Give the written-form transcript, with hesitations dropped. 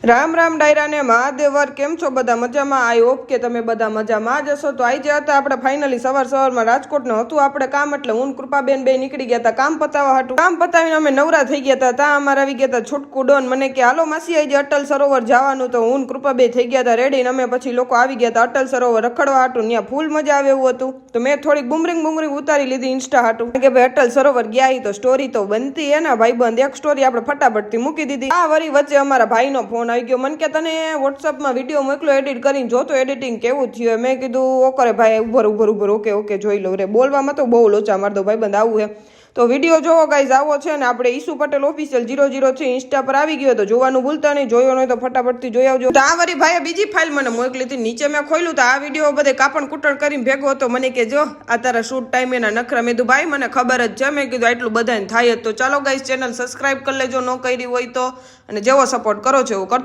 રામ રામ ડાયરા ને મહાદેવર કેમ છો બધા મજામાં? આઈ હોપ કે તમે બધા મજામાં જ હશો. તો આજે હતા આપણે ફાઇનલી સવારમાં રાજકોટ નું હતું આપણે કામ, એટલે હું કૃપાબેન બે નીકળી ગયા હતા કામ પતાવવા હતું. કામ પતાવીને અમે નવરા થઈ ગયા હતા. ત્યાં અમારે આવી ગયા હતા છોટકુ ડોન, મને કે હાલો માસી આજે અટલ સરોવર જવાનું. તો હું કૃપા બે થઈ ગયા હતા રેડી, ને અમે પછી લોકો આવી ગયા હતા અટલ સરોવર રખડવા હતું. ત્યાં ફૂલ મજા આવે એવું હતું. તો મેં થોડીક બુમરિંગ ઉતારી લીધી ઇન્સ્ટા હાટું કે ભાઈ અટલ સરોવર ગયા તો સ્ટોરી તો બનતી હે ને ભાઈબંધ, એક સ્ટોરી આપણે ફટાફટથી મૂકી દીધી. આ વરી વચ્ચે અમારા ભાઈનો ફોન આવી ગયો, મને કે તને વોટ્સઅપમાં વિડીયો મોકલો એડિટ કરીને, જો તો એડિટિંગ કેવું થયું. મેં કીધું ઓકે ભાઈ, ઉભર ઓકે જોઈ લો રે. બોલવામાં તો બહુ લોચા મારતો ભાઈબંધ, આવું હે. તો વિડીયો જોવો ગાઈઝ, આવો છે ને આપણે ઈસુ પટેલ ઓફિશિયલ 003 ઇન્સ્ટા પર આવી ગયો, તો જોવાનું ભૂલતા નહીં. જોયો નહીં તો ફટાફટથી જોઈ આવજો. તો આ વારી ભાઈએ બીજી ફાઇલ મને મોકલી હતી. નીચે મેં ખોલ્યું તો આ વિડીયો બધે કાપણ કૂટણ કરીને ભેગો હતો. મને કે જો આ તારા શૂટ ટાઈમ એના નખરા. મેં કીધું ભાઈ મને ખબર જ છે. મેં કીધું આટલું બધાને થાય જ. તો ચાલો ગાઈઝ ચેનલ સબસ્ક્રાઈબ કરી લેજો ન કરી હોય તો, અને જેવો સપોર્ટ કરો છો એવું કરતા